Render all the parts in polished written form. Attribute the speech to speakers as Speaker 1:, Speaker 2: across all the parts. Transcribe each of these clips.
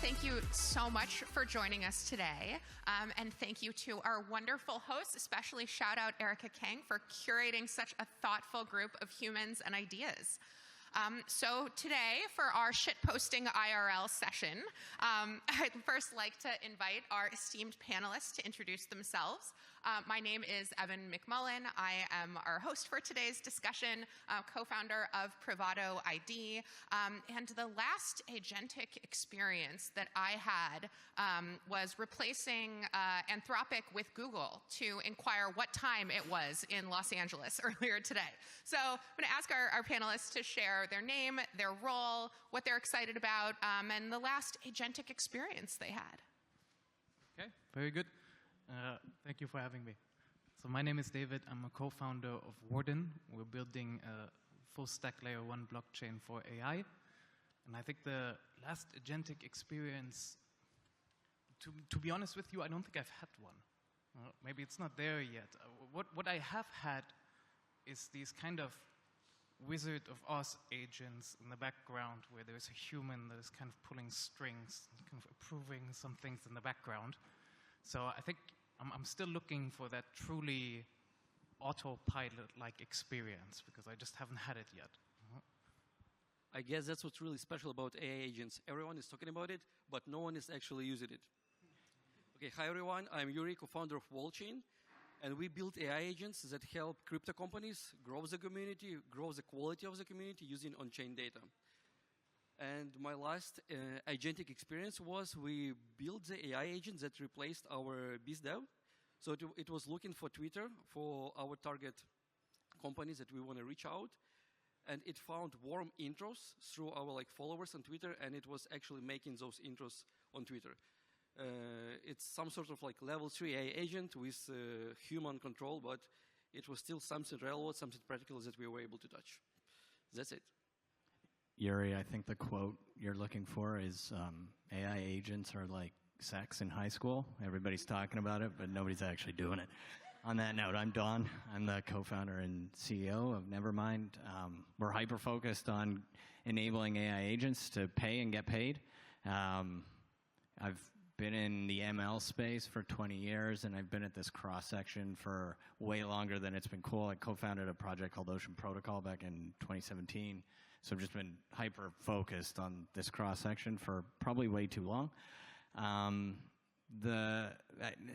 Speaker 1: thank you so much for joining us today. And thank you to our wonderful hosts, especially shout out Erica Kang for curating such a thoughtful group of humans and ideas. So today, for our shitposting IRL session, I'd first like to invite our esteemed panelists to introduce themselves. My name is Evin Mullen. I am our host for today's discussion, co-founder of Privado ID. And the last agentic experience that I had was replacing Anthropic with Google to inquire what time it was in Los Angeles earlier today. So I'm going to ask our panelists to share their name, their role, what they're excited about, and the last agentic experience they had.
Speaker 2: Okay, very good. Thank you for having me. So my name is David. I'm a co-founder of Warden. We're building a full-stack layer 1 blockchain for AI. And I think the last agentic experience, to be honest with you, I don't think I've had one. Maybe it's not there yet. What I have had is these kind of Wizard of Oz agents in the background where there's a human that is kind of pulling strings, kind of approving some things in the background. So I think I'm still looking for that truly autopilot-like experience because I just haven't had it yet.
Speaker 3: I guess that's what's really special about AI agents. Everyone is talking about it, but no one is actually using it. Okay, hi everyone. I'm Yurii, co-founder of Wallchain. And we build AI agents that help crypto companies grow the community, grow the quality of the community using on-chain data. And my last agentic experience was we built the AI agent that replaced our BizDev. So it was looking for Twitter for our target companies that we want to reach out. And it found warm intros through our followers on Twitter, and it was actually making those intros on Twitter. It's some sort of level 3 AI agent with human control, but it was still something relevant, something practical that we were able to touch. That's it.
Speaker 4: Yurii, I think the quote you're looking for is AI agents are like sex in high school. Everybody's talking about it, but nobody's actually doing it. On that note, I'm Don. I'm the co-founder and CEO of Nevermind. We're hyper-focused on enabling AI agents to pay and get paid. I've been in the ML space for 20 years, and I've been at this cross-section for way longer than it's been cool. I co-founded a project called Ocean Protocol back in 2017. So I've just been hyper-focused on this cross-section for probably way too long.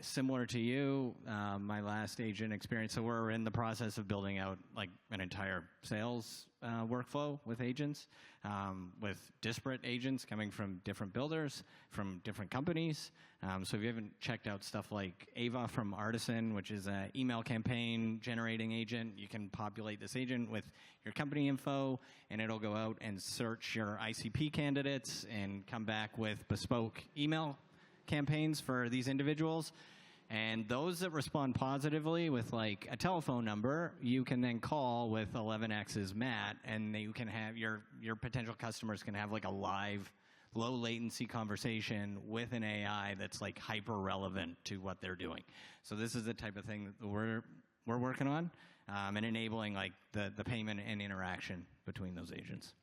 Speaker 4: Similar to you, my last agent experience, so we're in the process of building out an entire sales workflow with agents, with disparate agents coming from different builders, from different companies. So if you haven't checked out stuff like Ava from Artisan, which is an email campaign generating agent, you can populate this agent with your company info, and it'll go out and search your ICP candidates and come back with bespoke email campaigns for these individuals. And those that respond positively with a telephone number, you can then call with 11x's Matt, and you can have your potential customers can have a live, low latency conversation with an AI that's hyper relevant to what they're doing. So this is the type of thing that we're working on, and enabling the payment and interaction between those agents.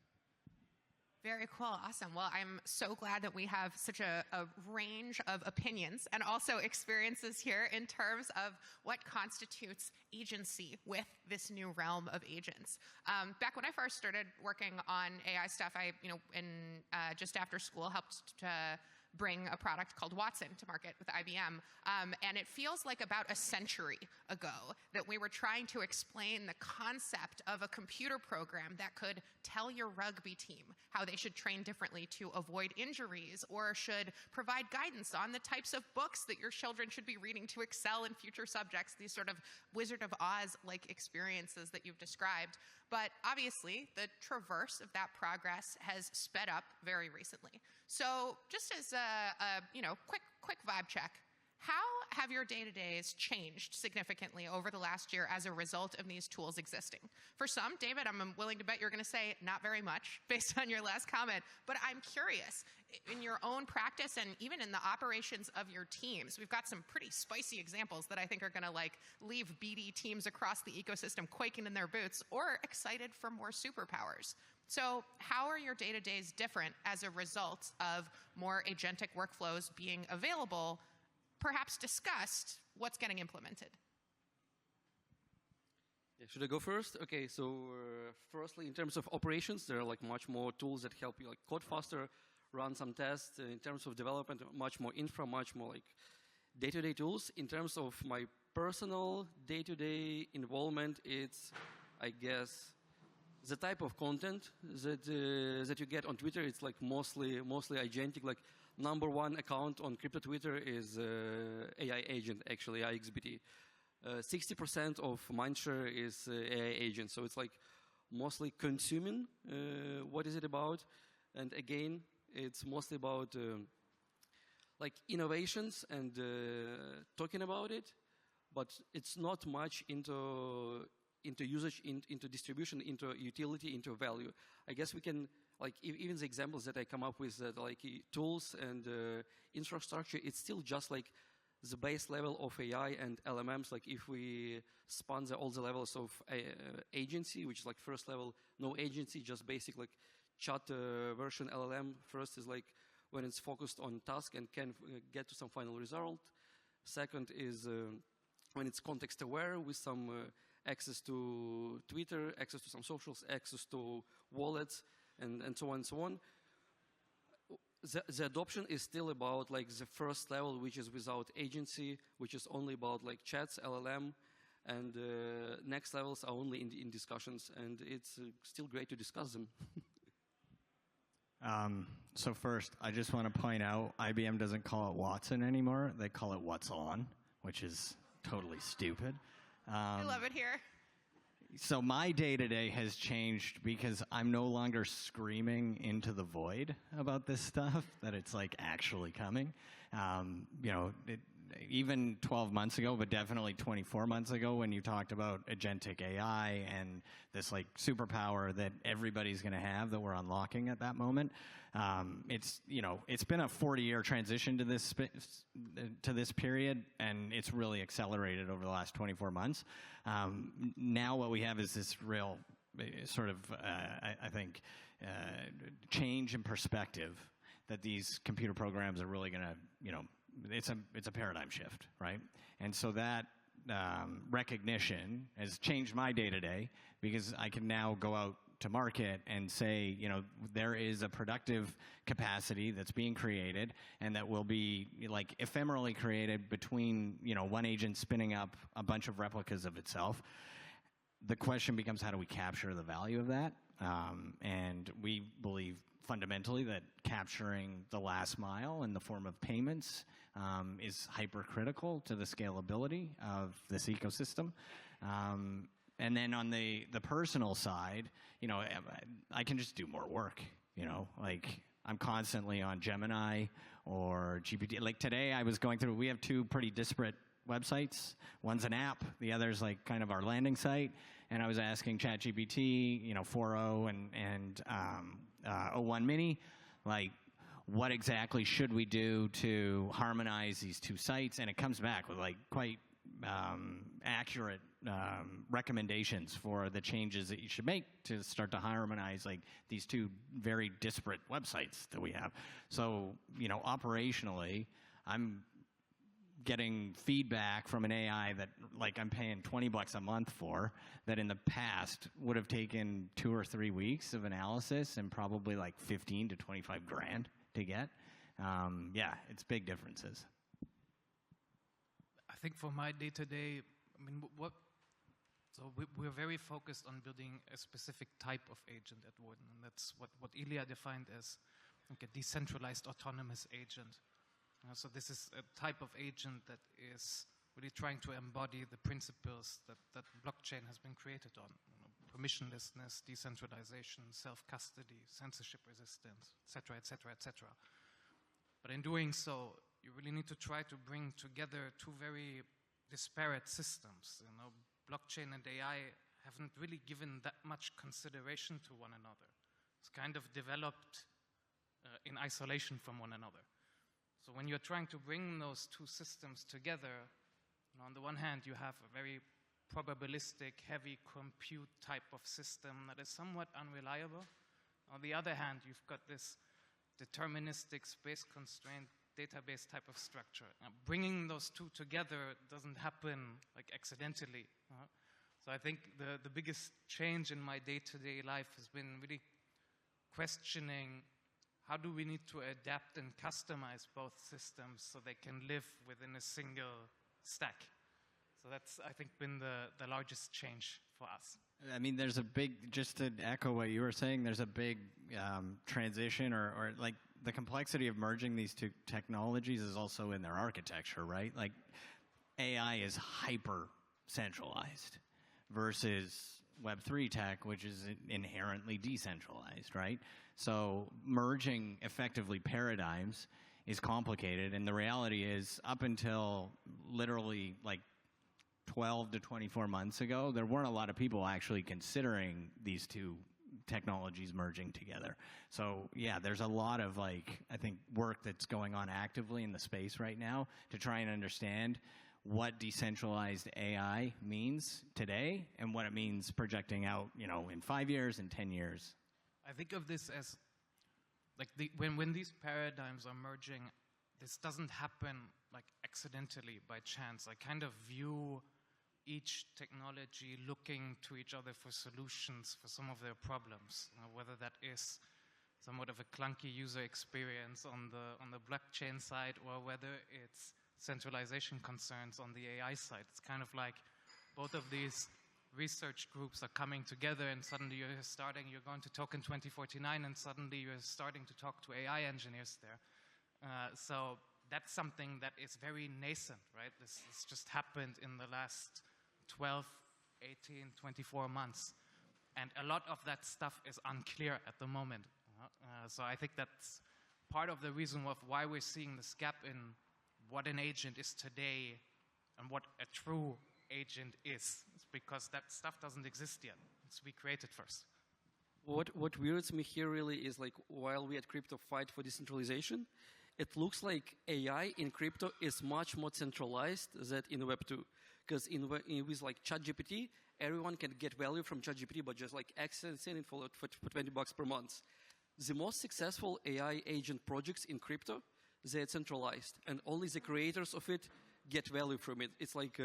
Speaker 1: Very cool. Awesome. Well, I'm so glad that we have such a range of opinions and also experiences here in terms of what constitutes agency with this new realm of agents. Back when I first started working on AI stuff, I, just after school, helped to bring a product called Watson to market with IBM. And it feels like about a century ago that we were trying to explain the concept of a computer program that could tell your rugby team how they should train differently to avoid injuries, or should provide guidance on the types of books that your children should be reading to excel in future subjects, these sort of Wizard of Oz-like experiences that you've described. But obviously, the traverse of that progress has sped up very recently. So just as a quick vibe check, how have your day-to-days changed significantly over the last year as a result of these tools existing? For some, David, I'm willing to bet you're going to say not very much based on your last comment, but I'm curious, in your own practice and even in the operations of your teams, we've got some pretty spicy examples that I think are going to leave BD teams across the ecosystem quaking in their boots or excited for more superpowers. So how are your day-to-days different as a result of more agentic workflows being available? Perhaps discussed what's getting implemented.
Speaker 3: Yeah, should I go first? Okay, so firstly, in terms of operations, there are like much more tools that help you like code faster, run some tests. In terms of development, much more infra, much more like day-to-day tools. In terms of my personal day-to-day involvement, it's, I guess, the type of content that you get on Twitter. It's like mostly agentic. Like #1 account on crypto Twitter is AI agent, actually IXBT. 60% of mindshare is AI agent, so it's like mostly consuming. What is it about? And again, it's mostly about like innovations and talking about it, but it's not much into usage, into distribution, into utility, into value. I guess we can, like, even the examples that I come up with, that like tools and infrastructure, it's still just like the base level of AI and LMMs. Like if we span all the levels of agency, which is like first level, no agency, just basic like chat version LLM. First is like when it's focused on task and can get to some final result. Second is when it's context aware with some access to Twitter, access to some socials, access to wallets, and so on and so on. The adoption is still about like the first level, which is without agency, which is only about like chats, LLM, and next levels are only in discussions, and it's still great to discuss them.
Speaker 4: So first, I just want to point out, IBM doesn't call it Watson anymore. They call it What's On, which is totally stupid.
Speaker 1: I love it here.
Speaker 4: So my day-to-day has changed because I'm no longer screaming into the void about this stuff, that it's like actually coming. You know, even 12 months ago, but definitely 24 months ago, when you talked about agentic AI and this like superpower that everybody's going to have that we're unlocking at that moment, it's, you know, it's been a 40-year transition to this period, and it's really accelerated over the last 24 months. Now what we have is this real sort of, I think, change in perspective that these computer programs are really going to, you know, it's a paradigm shift, right? And so that recognition has changed my day-to-day, because I can now go out to market and say, you know, there is a productive capacity that's being created, and that will be like ephemerally created between, you know, one agent spinning up a bunch of replicas of itself. The question becomes, how do we capture the value of that? And we believe fundamentally that capturing the last mile in the form of payments is hypercritical to the scalability of this ecosystem. And then on the personal side, you know, I can just do more work, you know, like I'm constantly on Gemini or GPT. Like today I was going through, we have two pretty disparate websites. One's an app, the other's like kind of our landing site. And I was asking ChatGPT, you know, 4.0 and 01 mini, like, what exactly should we do to harmonize these two sites? And it comes back with like quite accurate recommendations for the changes that you should make to start to harmonize like these two very disparate websites that we have. So, you know, operationally, I'm getting feedback from an AI that like I'm paying $20 a month for, that in the past would have taken 2 or 3 weeks of analysis and probably like 15 to 25 grand to get. Yeah, it's big differences.
Speaker 2: I think for my day-to-day, I mean, we're very focused on building a specific type of agent at Warden, and that's what Ilya defined as like a decentralized autonomous agent. So this is a type of agent that is really trying to embody the principles that blockchain has been created on. You know, permissionlessness, decentralization, self-custody, censorship resistance, et cetera, et cetera, et cetera. But in doing so, you really need to try to bring together two very disparate systems. You know, blockchain and AI haven't really given that much consideration to one another. It's kind of developed in isolation from one another. So when you're trying to bring those two systems together, you know, on the one hand, you have a very probabilistic, heavy compute type of system that is somewhat unreliable. On the other hand, you've got this deterministic space-constrained database type of structure. Now, bringing those two together doesn't happen like accidentally. So I think the biggest change in my day-to-day life has been really questioning how do we need to adapt and customize both systems so they can live within a single stack. So that's, I think, been the largest change for us.
Speaker 4: I mean, there's a big, just to echo what you were saying, there's a big transition or like the complexity of merging these two technologies is also in their architecture, right? Like AI is hyper centralized versus Web3 tech, which is inherently decentralized, right? So merging effectively paradigms is complicated, and the reality is up until literally like 12 to 24 months ago, there weren't a lot of people actually considering these two technologies merging together. So yeah, there's a lot of like, I think, work that's going on actively in the space right now to try and understand what decentralized AI means today and what it means projecting out, you know, in 5 years and 10 years.
Speaker 2: I think of this as like when these paradigms are merging, this doesn't happen like accidentally by chance. I kind of view each technology looking to each other for solutions for some of their problems, whether that is somewhat of a clunky user experience on the blockchain side or whether it's centralization concerns on the AI side. It's kind of like both of these research groups are coming together and suddenly you're going to Token 2049 and suddenly you're starting to talk to AI engineers there. So that's something that is very nascent, right? This just happened in the last 12, 18, 24 months. And a lot of that stuff is unclear at the moment. So I think that's part of the reason of why we're seeing this gap in what an agent is today and what a true agent is. It's because that stuff doesn't exist yet. It's to be created first.
Speaker 3: What weirds me here really is like while we at crypto fight for decentralization, it looks like AI in crypto is much more centralized than in Web 2. Because with like ChatGPT, everyone can get value from ChatGPT, but just like accessing it for $20 per month. The most successful AI agent projects in crypto, they're centralized, and only the creators of it get value from it. It's like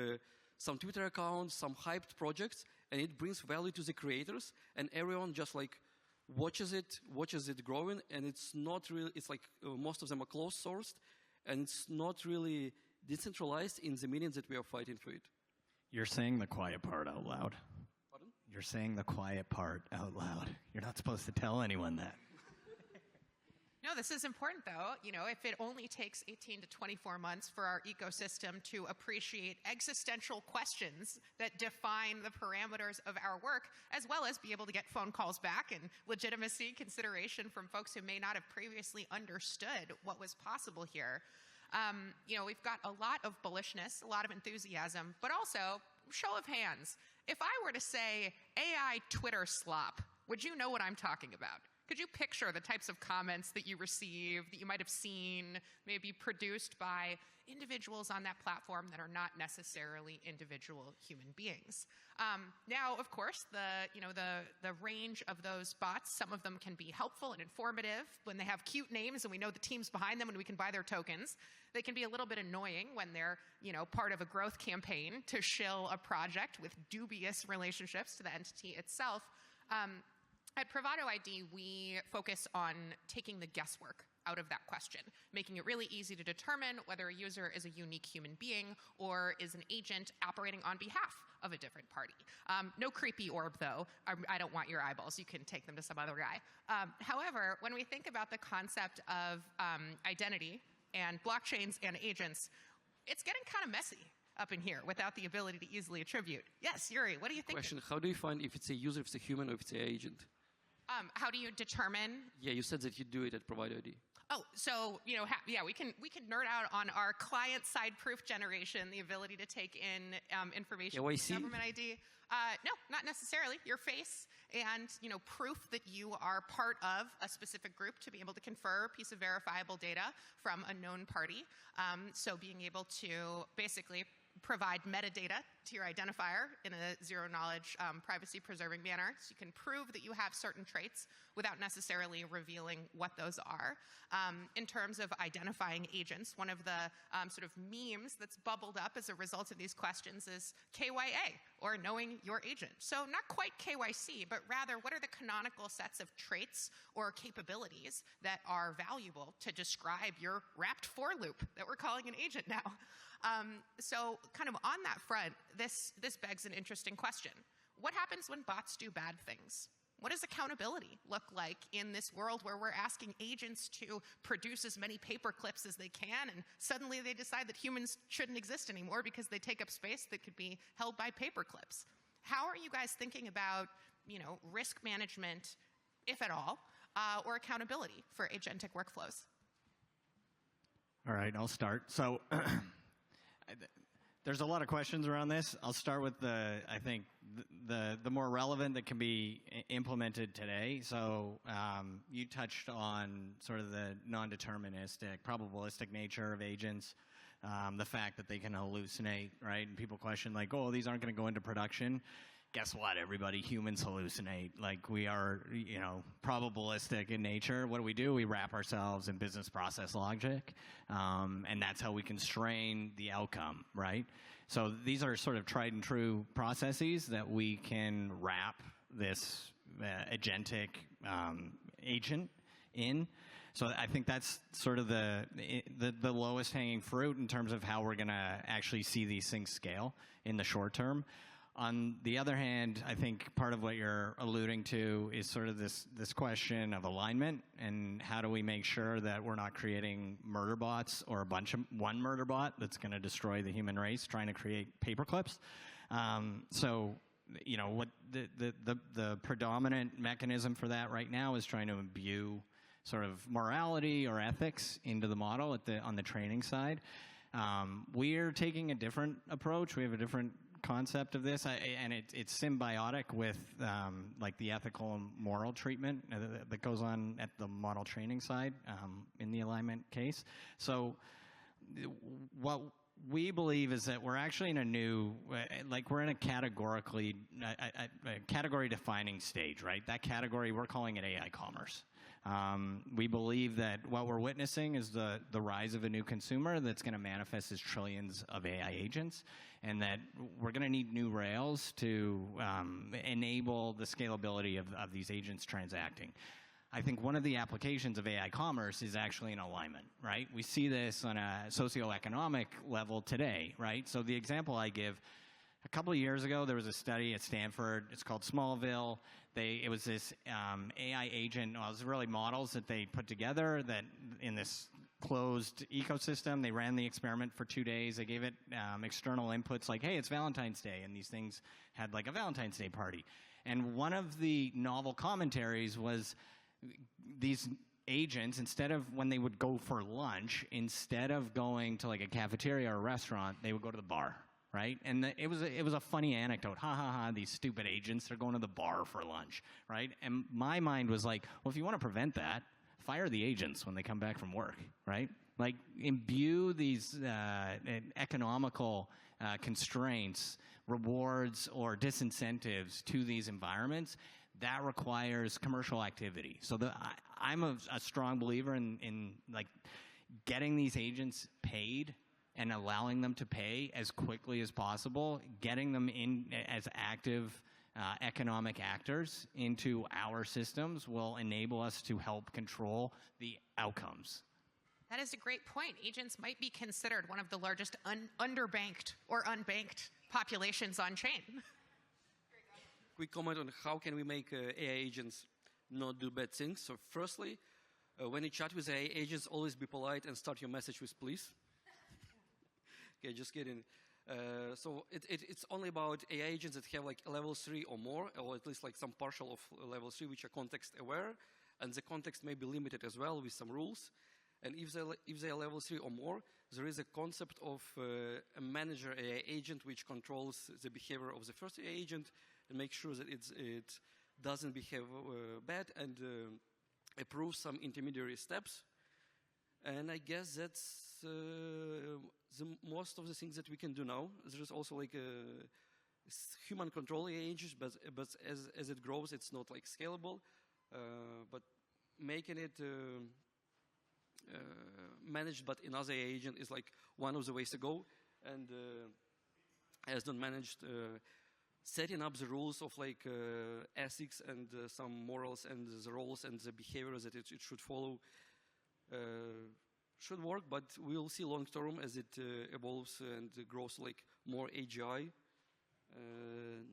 Speaker 3: some Twitter accounts, some hyped projects, and it brings value to the creators, and everyone just like watches it growing, and it's not really, it's like most of them are closed sourced, and it's not really decentralized in the meaning that we are fighting for it.
Speaker 4: You're saying the quiet part out loud.
Speaker 3: Pardon?
Speaker 4: You're saying the quiet part out loud. You're not supposed to tell anyone that.
Speaker 1: No, this is important, though. You know, if it only takes 18 to 24 months for our ecosystem to appreciate existential questions that define the parameters of our work, as well as be able to get phone calls back and legitimacy consideration from folks who may not have previously understood what was possible here. You know, we've got a lot of bullishness, a lot of enthusiasm, but also, show of hands. If I were to say AI Twitter slop, would you know what I'm talking about? Could you picture the types of comments that you receive, that you might have seen, maybe produced by individuals on that platform that are not necessarily individual human beings? Now, of course, the range of those bots, some of them can be helpful and informative when they have cute names and we know the teams behind them and we can buy their tokens. They can be a little bit annoying when they're, part of a growth campaign to shill a project with dubious relationships to the entity itself. At Privado ID, we focus on taking the guesswork out of that question, making it really easy to determine whether a user is a unique human being or is an agent operating on behalf of a different party. No creepy orb, though. I don't want your eyeballs. You can take them to some other guy. However, when we think about the concept of identity and blockchains and agents, it's getting kind of messy up in here without the ability to easily attribute. Yes, Yurii, what do you think?
Speaker 3: Question, how do you find if it's a user, if it's a human, or if it's an agent?
Speaker 1: How do you determine?
Speaker 3: Yeah, you said that you do it at Privado ID.
Speaker 1: Oh, so, we can nerd out on our client-side proof generation, the ability to take in information from government ID. No, not necessarily. Your face and, proof that you are part of a specific group to be able to confer a piece of verifiable data from a known party. So being able to basically provide metadata to your identifier in a zero-knowledge, privacy-preserving manner. So you can prove that you have certain traits without necessarily revealing what those are. In terms of identifying agents, one of the sort of memes that's bubbled up as a result of these questions is KYA, or knowing your agent. So not quite KYC, but rather what are the canonical sets of traits or capabilities that are valuable to describe your wrapped for loop that we're calling an agent now. So kind of on that front, this begs an interesting question. What happens when bots do bad things? What does accountability look like in this world where we're asking agents to produce as many paper clips as they can, and suddenly they decide that humans shouldn't exist anymore because they take up space that could be held by paper clips? How are you guys thinking about, risk management, if at all, or accountability for agentic workflows?
Speaker 4: All right, I'll start. So there's a lot of questions around this. I'll start with the more relevant that can be implemented today. So you touched on sort of the non-deterministic, probabilistic nature of agents, the fact that they can hallucinate, right? And people question like, oh, these aren't going to go into production. Guess what, everybody? Humans hallucinate. Like, we are, probabilistic in nature. What do? We wrap ourselves in business process logic, and that's how we constrain the outcome, right? So these are sort of tried and true processes that we can wrap this agentic agent in. So I think that's sort of the lowest hanging fruit in terms of how we're going to actually see these things scale in the short term. On the other hand, I think part of what you're alluding to is sort of this question of alignment, and how do we make sure that we're not creating murder bots or one murder bot that's going to destroy the human race trying to create paper clips. So what the predominant mechanism for that right now is trying to imbue sort of morality or ethics into the model on the training side. We're taking a different approach. We have a different concept of this, and it's symbiotic with like the ethical and moral treatment that goes on at the model training side in the alignment case. So what we believe is that we're actually in a new, we're in a category defining stage, right? That category, we're calling it AI commerce. We believe that what we're witnessing is the rise of a new consumer that's going to manifest as trillions of AI agents, and that we're going to need new rails to enable the scalability of these agents transacting. I think one of the applications of AI commerce is actually in alignment, right? We see this on a socioeconomic level today, right? So the example I give, a couple of years ago, there was a study at Stanford. It's called Smallville. It was this AI agent. Well, it was really models that they put together that in this closed ecosystem. They ran the experiment for 2 days. They gave it external inputs like, hey, it's Valentine's Day. And these things had like a Valentine's Day party. And one of the novel commentaries was these agents, instead of when they would go for lunch, instead of going to like a cafeteria or a restaurant, they would go to the bar. Right? And it was a funny anecdote. Ha, ha, ha, these stupid agents, they're going to the bar for lunch, right? And my mind was like, well, if you want to prevent that, fire the agents when they come back from work, right? Like, imbue these economical constraints, rewards, or disincentives to these environments. That requires commercial activity. So I'm a strong believer in like getting these agents paid and allowing them to pay as quickly as possible, getting them in as active economic actors into our systems will enable us to help control the outcomes.
Speaker 1: That is a great point. Agents might be considered one of the largest underbanked or unbanked populations on chain.
Speaker 3: Quick comment on how can we make AI agents not do bad things. So firstly, when you chat with AI agents, always be polite and start your message with please. Okay, just kidding. So it's only about AI agents that have like level 3 or more, or at least like some partial of level 3, which are context aware, and the context may be limited as well with some rules. And if they are level 3 or more, there is a concept of a manager AI agent which controls the behavior of the first AI agent and makes sure that it doesn't behave bad and approves some intermediary steps. And I guess that's most of the things that we can do now. There is also like human control AI agents, but as it grows, it's not like scalable. But making it managed but in other AI agent is like one of the ways to go. And as not managed, setting up the rules of like ethics and some morals and the roles and the behaviors that it should follow should work, but we'll see long term as it evolves and grows like more AGI.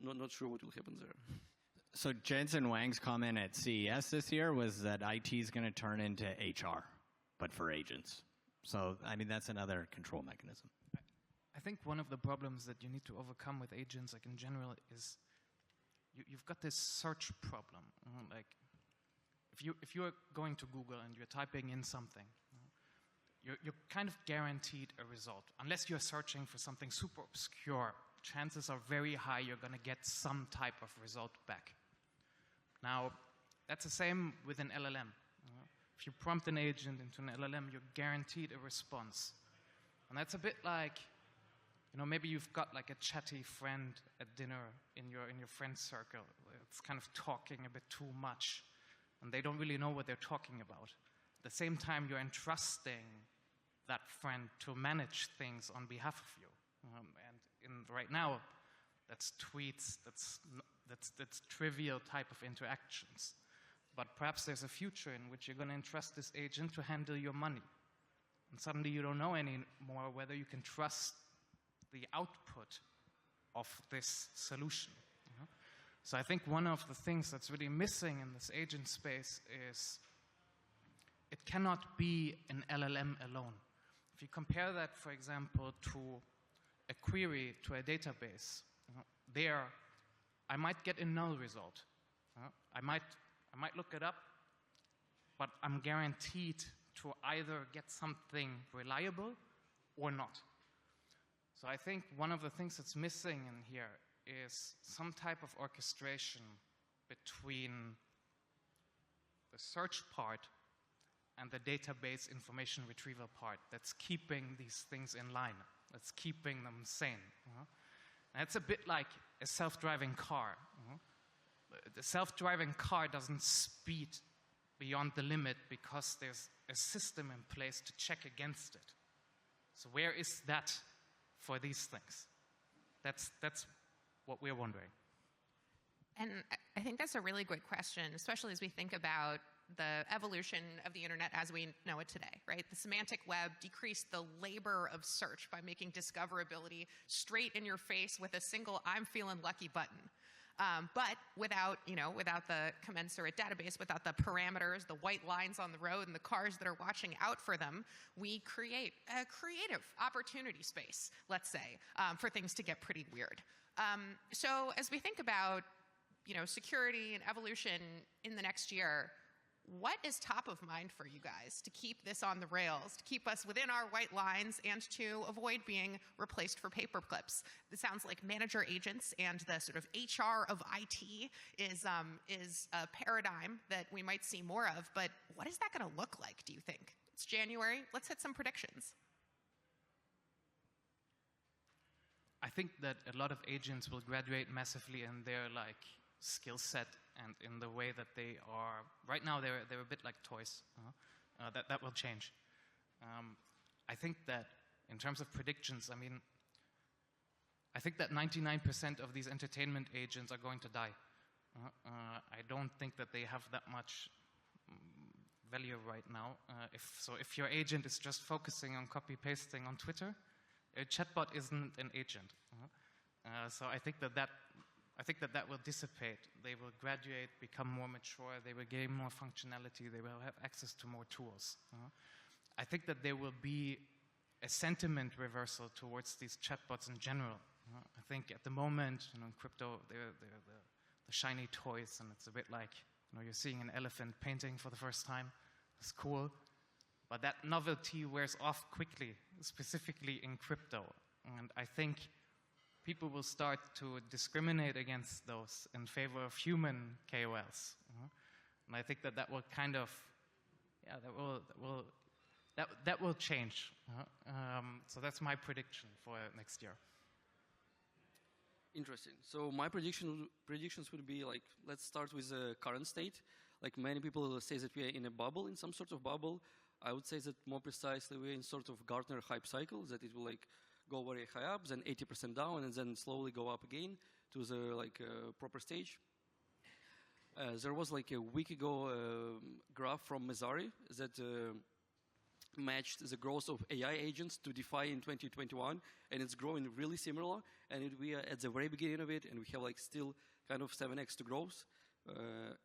Speaker 3: Not sure what will happen there.
Speaker 4: So Jensen Wang's comment at CES this year was that IT is going to turn into HR, but for agents. So, I mean, that's another control mechanism.
Speaker 2: I think one of the problems that you need to overcome with agents, like in general, is you've got this search problem. Like, if you're going to Google and you're typing in something, you're kind of guaranteed a result. Unless you're searching for something super obscure, chances are very high you're going to get some type of result back. Now, that's the same with an LLM. If you prompt an agent into an LLM, you're guaranteed a response. And that's a bit like, maybe you've got like a chatty friend at dinner in your friend circle. It's kind of talking a bit too much, and they don't really know what they're talking about. At the same time, you're entrusting that friend to manage things on behalf of you. Right now, that's tweets, that's trivial type of interactions. But perhaps there's a future in which you're going to entrust this agent to handle your money. And suddenly you don't know anymore whether you can trust the output of this solution. So I think one of the things that's really missing in this agent space is it cannot be an LLM alone. If you compare that, for example, to a query to a database, there I might get a null result. I might look it up, but I'm guaranteed to either get something reliable or not. So I think one of the things that's missing in here is some type of orchestration between the search part and the database information retrieval part that's keeping these things in line, that's keeping them sane. And it's a bit like a self-driving car. The self-driving car doesn't speed beyond the limit because there's a system in place to check against it. So where is that for these things? That's what we're wondering.
Speaker 1: And I think that's a really good question, especially as we think about the evolution of the internet as we know it today, right? The semantic web decreased the labor of search by making discoverability straight in your face with a single "I'm feeling lucky" button. But without the commensurate database, without the parameters, the white lines on the road, and the cars that are watching out for them, we create a creative opportunity space, let's say, for things to get pretty weird. So as we think about security and evolution in the next year, what is top of mind for you guys to keep this on the rails, to keep us within our white lines, and to avoid being replaced for paper clips? It sounds like manager agents and the sort of HR of IT is a paradigm that we might see more of, but what is that going to look like, do you think? It's January. Let's hit some predictions.
Speaker 2: I think that a lot of agents will graduate massively in their skill set and in the way that they are. Right now, they're a bit like toys. That will change. I think that in terms of predictions, I think that 99% of these entertainment agents are going to die. I don't think that they have that much value right now. If your agent is just focusing on copy-pasting on Twitter, a chatbot isn't an agent. So I think that will dissipate. They will graduate, become more mature, they will gain more functionality, they will have access to more tools. I think that there will be a sentiment reversal towards these chatbots in general. I think at the moment, in crypto, they're the shiny toys, and it's a bit like you're seeing an elephant painting for the first time. It's cool. But that novelty wears off quickly, specifically in crypto. And I think people will start to discriminate against those in favor of human KOLs. And I think that will kind of, that will change. So that's my prediction for next year.
Speaker 3: Interesting. So my predictions would be like, let's start with the current state. Like many people say that we are in a bubble, in some sort of bubble. I would say that more precisely we're in sort of Gartner hype cycle, that it will like go very high up, then 80% down, and then slowly go up again to the like proper stage. There was like a week ago graph from Mezari that matched the growth of AI agents to DeFi in 2021, and it's growing really similar. And we are at the very beginning of it, and we have like still kind of 7x to growth.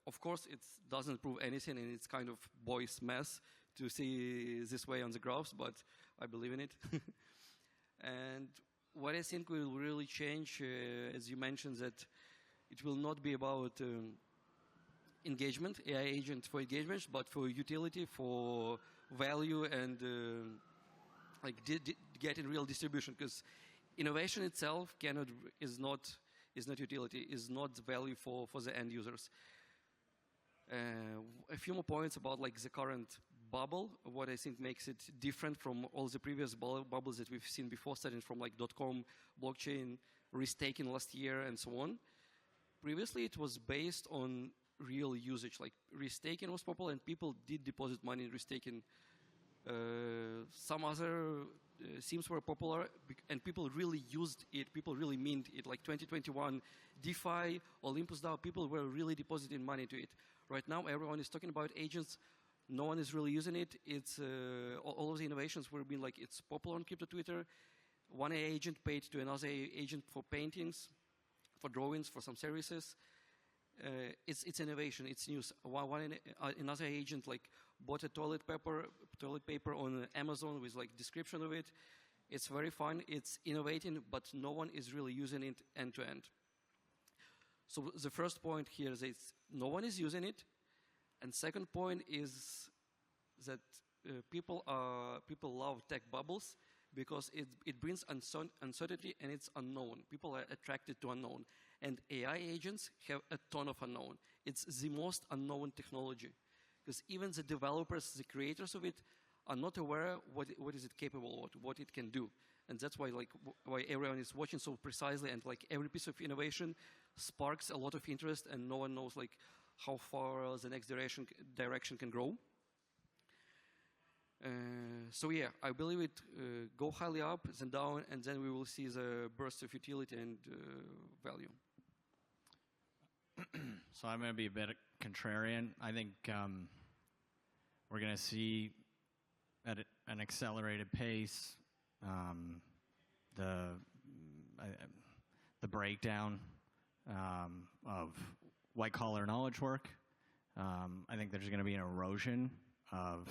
Speaker 3: Of course, it doesn't prove anything, and it's kind of boys' mess to see this way on the graphs, but I believe in it. And what I think will really change, as you mentioned, that it will not be about engagement, AI agent for engagement, but for utility, for value, and like getting real distribution. Because innovation itself is not utility, is not value for the end users. A few more points about like the current bubble. What I think makes it different from all the previous bubbles that we've seen before, starting from like .com, blockchain, restaking last year, and so on. Previously, it was based on real usage. Like restaking was popular, and people did deposit money in restaking. Some other themes were popular, and people really used it. People really mined it. Like 2021, DeFi, Olympus DAO, people were really depositing money to it. Right now, everyone is talking about agents. No one is really using it. It's all of the innovations were being like, it's popular on crypto Twitter. One agent paid to another agent for paintings, for drawings, for some services. It's innovation. It's news. Another agent like bought a toilet paper on Amazon with like description of it. It's very fun. It's innovating, but no one is really using it end to end. So the first point here is that no one is using it. And second point is that people love tech bubbles because it brings uncertainty and it's unknown. People are attracted to unknown. And AI agents have a ton of unknown. It's the most unknown technology. Because even the developers, the creators of it, are not aware what is it capable of, what it can do. And that's why why everyone is watching so precisely, and like every piece of innovation sparks a lot of interest, and no one knows like how far the next direction can grow. So yeah, I believe it go highly up, then down, and then we will see the burst of utility and value.
Speaker 4: So I'm going to be a bit contrarian. I think we're going to see at an accelerated pace the breakdown of white-collar knowledge work. I think there's going to be an erosion of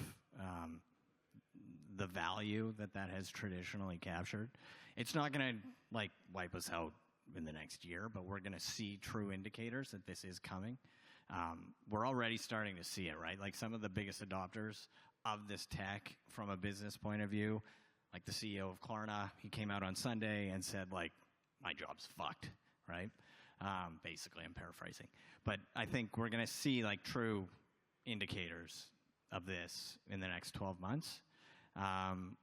Speaker 4: the value that has traditionally captured. It's not going to like wipe us out in the next year, but we're going to see true indicators that this is coming. We're already starting to see it, right? Like some of the biggest adopters of this tech from a business point of view, like the CEO of Klarna, he came out on Sunday and said, like, my job's fucked, right? Basically, I'm paraphrasing. But I think we're going to see like true indicators of this in the next 12 months.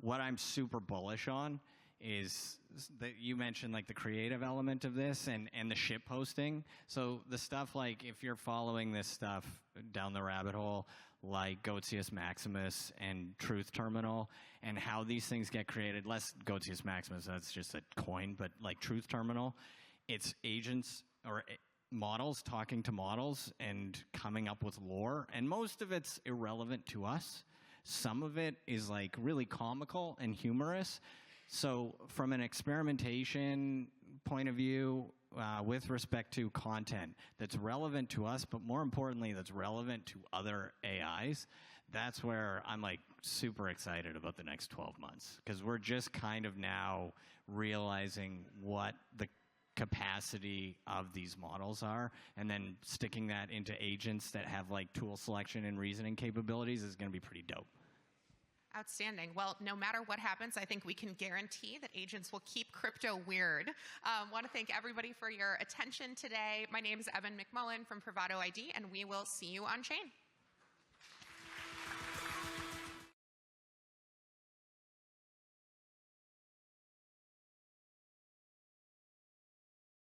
Speaker 4: What I'm super bullish on is that you mentioned like the creative element of this and the ship posting. So the stuff like if you're following this stuff down the rabbit hole, like Gotius Maximus and Truth Terminal, and how these things get created, less Gotius Maximus, that's just a coin, but like Truth Terminal, it's agents or models talking to models and coming up with lore, and most of it's irrelevant to us. Some of it is like really comical and humorous. So from an experimentation point of view, with respect to content that's relevant to us, but more importantly, that's relevant to other AIs, that's where I'm like super excited about the next 12 months. Because we're just kind of now realizing what the capacity of these models are, and then sticking that into agents that have like tool selection and reasoning capabilities is going to be pretty dope.
Speaker 1: Outstanding. Well, no matter what happens, I think we can guarantee that agents will keep crypto weird. Want to thank everybody for your attention today. My name is Evin McMullen from Privado ID, and we will see you on chain.